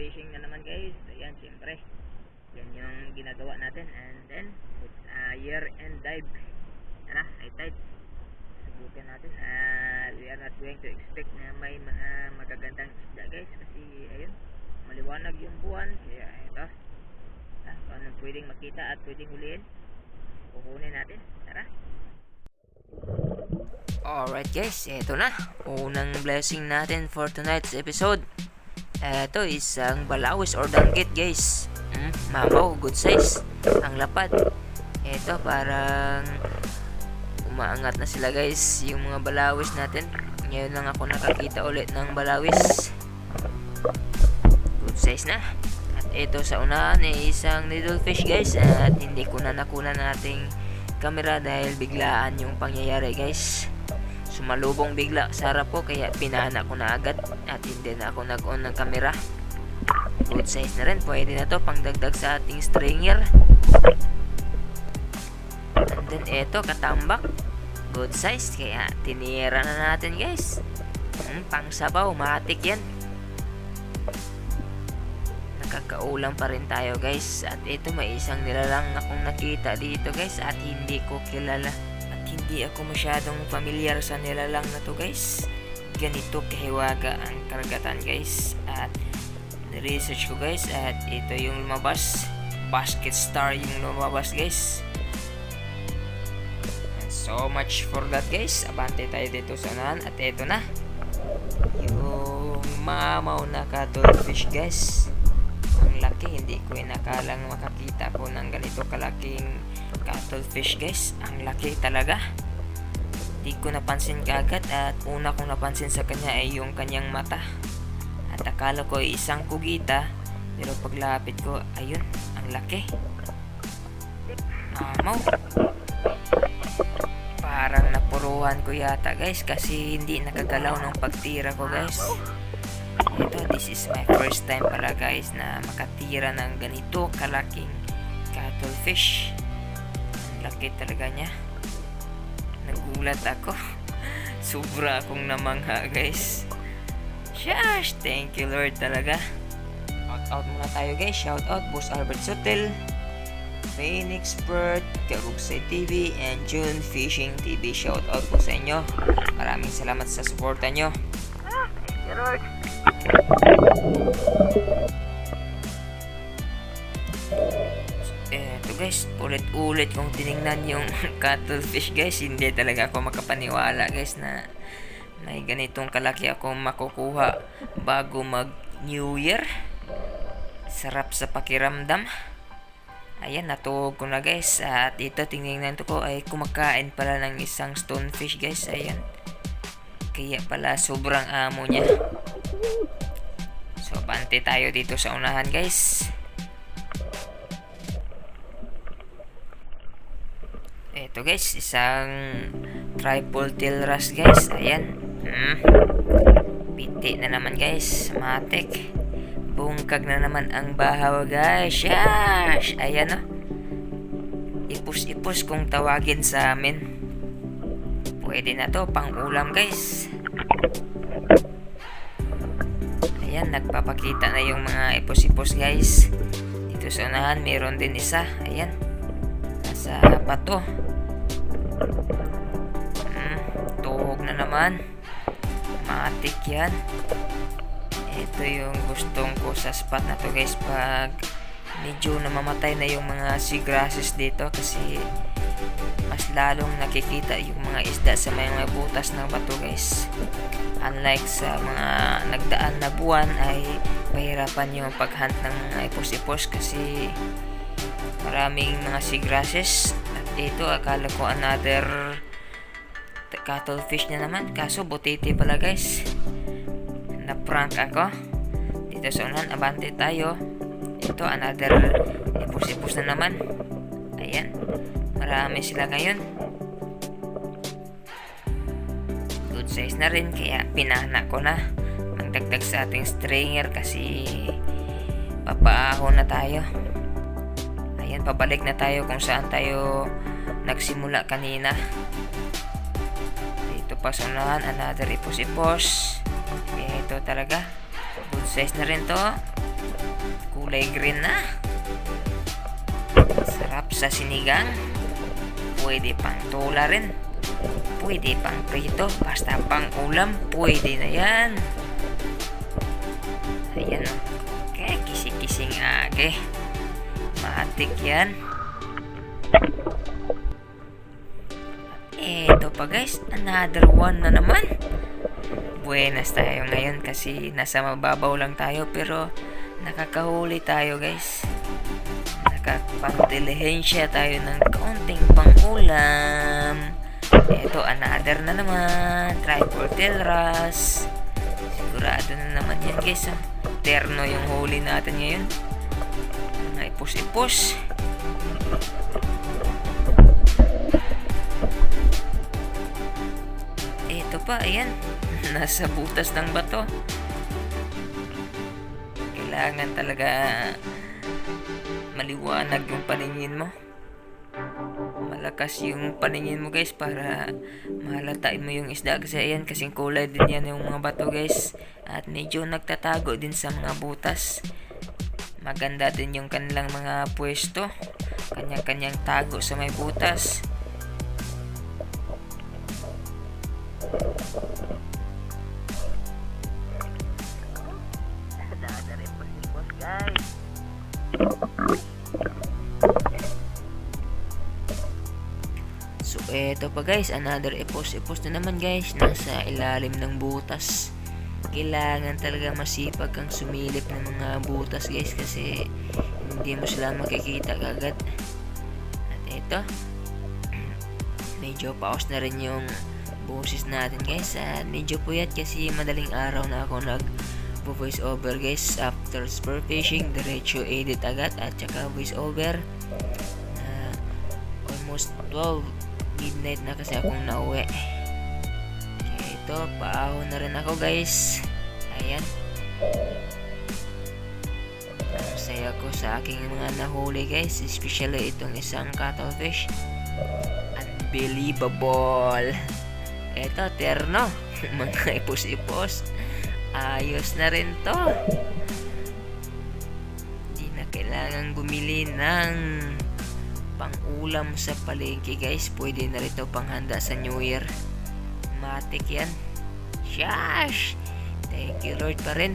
fishing na naman guys. Ayan, siyempre yan yung ginagawa natin. And then it's year end dive. Tara, high tide. Subukan natin. We are not going to expect na may mga magagandang isda guys, kasi ayun, maliwanag yung buwan. Kaya ito, kung anong pwedeng makita at pwedeng huliin, kukunin natin. Tara. Alright guys, eto na unang blessing natin for tonight's episode. Eto isang balawis or danggit guys. Mamaw, good size ang lapad. Eto parang umaangat na sila guys, yung mga balawis natin. Ngayon lang ako nakakita ulit ng balawis. Good size na. At eto sa unahan ay isang needlefish guys, at hindi ko na nakunan nating camera dahil biglaan yung pangyayari guys. Sumalubong bigla sa harap ko, kaya pinana ko na agad at hindi na ako nag-on ng camera. Good size na rin, pwede na to pangdagdag sa ating stringer. And then eto katambak, good size, kaya tinira na natin guys. Pang sabaw, matik yan. Nakakaulam pa rin tayo guys. At ito may isang nilalang akong nakita dito guys, at hindi ko kilala. Hindi ako masyadong familiar sa nilalang na to guys. Ganito kahiwaga ang karagatan guys. At research ko guys, at ito yung lumabas. Basket star yung lumabas guys. And so much for that guys. Abante tayo dito sa unahan. At ito na yung mamaw na cuttlefish guys. Ang laki, hindi ko inakalang makakita ko ng ganito kalaking cuttlefish guys. Ang laki talaga. Hindi ko napansin kaagad, at una kong napansin sa kanya ay yung kanyang mata. At akala ko ay isang kugita, pero paglapit ko, ayun, ang laki. Mamaw. Parang napuruhan ko yata guys, kasi hindi nakagalaw ng pagtira ko guys. Ito, this is my first time pala guys na makatira ng ganito kalaking cuttlefish. Laki talaga niya. Nagulat ako. Sobra akong namangha guys. Shush! Thank you Lord talaga. Shout out muna tayo guys. Shout out Boss Albert Sotel, Phoenix Bird, Karugsay TV, and June Fishing TV. Shout out po sa inyo. Maraming salamat sa suporta nyo. Thank you Lord. Eto guys, ulit-ulit kong tinignan yung cuttlefish guys. Hindi talaga ako makapaniwala guys na may ganitong kalaki ako makukuha bago mag New Year. Sarap sa pakiramdam. Ayan, natuog ko na guys. At ito, tinignan ko ay kumakain pala ng isang stonefish guys. Ayan, kaya pala sobrang amo niya. So bante tayo dito sa unahan guys. Ito guys, isang triple tail wrasse guys. Ayan. Piti na naman guys. Matik. Bungkag na naman ang bahaw guys. Shash! Ayan o. Ipus-ipus kung tawagin sa amin. Pwede na to pang ulam guys. Ayan, nagpapakita na yung mga ipos-ipos guys. Dito sa unahan meron din isa. Ayan, nasa pato. Tuhog na naman. Matik yan. Ito yung gustong ko sa spot na to guys, pag medyo namamatay na yung mga seagrasses dito, kasi mas lalong nakikita yung mga isda sa mga butas ng bato guys. Unlike sa mga nagdaan na buwan ay pahirapan yung paghunt ng mga ipos-ipos kasi maraming mga seagrasses. At ito, akala ko another cuttlefish na naman, kaso butiti pala guys. Na prank ako. Dito sa unahan, abante tayo. Ito, another ipos-ipos na naman. Ayan, marami sila ngayon. Good size na rin, kaya pinana ko na magdagdag sa ating stringer kasi papaahon na tayo. Ayan, pabalik na tayo kung saan tayo nagsimula kanina. Dito pa sa unahan, another ipos-ipos. Ito talaga, good size na rin to. kulay green na. Sarap sa sinigang. Pwede pang tula rin. Pwede pang prito. Basta pang ulam, pwede na yan. Ayan o. Kaya kisi-kising age. Matik yan. Eto pa guys, another one na naman. Buenas tayo ngayon kasi nasa mababaw lang tayo pero nakakahuli tayo guys. Nakapagdilihensya tayo ng kaunting pangulam. Eto, another na naman. Triple Telras. Sigurado na naman yan guys. Terno yung huli natin ngayon. Mga ipos-ipos. Ito pa, ayan. Nasa butas ng bato. Kailangan talaga maliwanag yung paningin mo. Malakas yung paningin mo guys para mahalatain mo yung isda kasi ayan, kasing kulay din yan yung mga bato guys. At medyo nagtatago din sa mga butas. Maganda din yung kanilang mga pwesto. Kanya-kanyang tago sa may butas. Guys. So eto pa guys, another epos na naman guys, nasa ilalim ng butas. Kailangan talaga masipag kang sumilip ng mga butas guys kasi hindi mo sila makikita agad. At eto, medyo pause na rin yung boses natin guys. Medyo puyat kasi madaling araw na ako voice over guys. After spearfishing, diretso edit agad at saka voice over. Almost 12 midnight na kasi akong nauwi. So ito, paahon na rin ako guys. Ayan, ang saya ko sa aking mga nahuli guys, especially itong isang cuttlefish. Unbelievable. Ito, terno. Mga ipos-ipos. Ayos na rin to. Hindi na kailangan bumili ng pang-ulam sa palengke guys. Pwede na rin to panghanda sa New Year. Matik yan. Shash! Thank you Lord pa rin.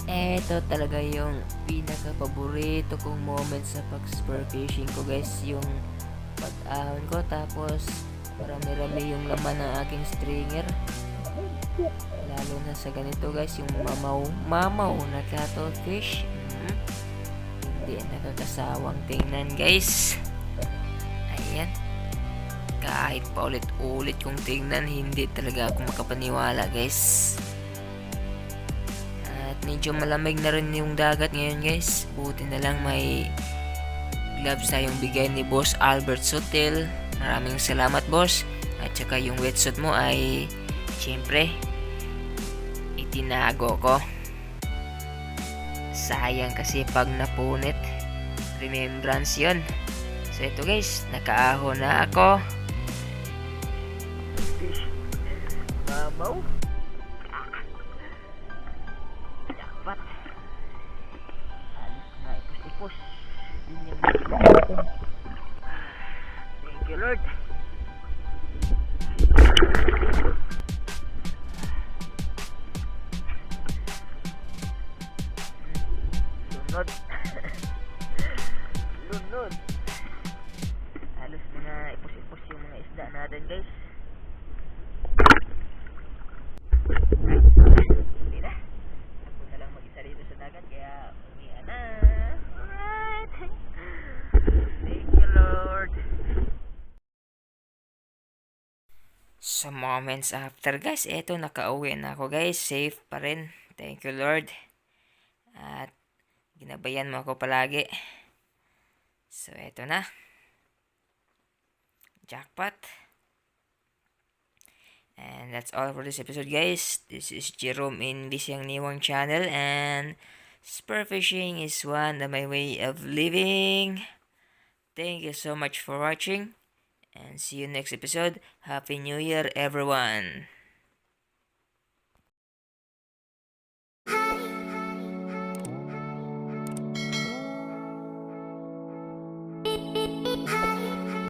Eto talaga yung pinaka-paborito kong moment sa pag-spearfishing ko guys. Yung pag-ahon ko tapos marami-rami yung laman ng aking stringer. Lalo na sa ganito guys, yung mamaw na cuttlefish. Hindi nakakasawang tingnan guys. Ayan, kahit pa ulit-ulit kong tingnan, hindi talaga ako makapaniwala guys. At medyo malamig na rin yung dagat ngayon guys. Buti na lang may gloves tayong bigay ni Boss Albert Sotil. Maraming salamat boss. At saka yung wetsuit mo ay syempre itinago ko. Sayang kasi pag napunit, remembrance yun. So ito guys, nakaahon na ako. Mamaw. Dapat alis na ipos-ipos. Thank you Lord. Lunod. Lunod. Halos mga ipos-ipos yung mga isda natin guys. Hindi na. Ako na lang mag-isa dito sa dagat kaya umian na. Alright. Thank you Lord. Sa moments after guys, eto nakauwi na ako guys. Safe pa rin. Thank you Lord. At ginabayan mo ako palagi. So eto na. Jackpot. And that's all for this episode guys. This is Jerome in Lisyang Niwang channel, and spearfishing is one of my way of living. Thank you so much for watching, and see you next episode. Happy New Year everyone.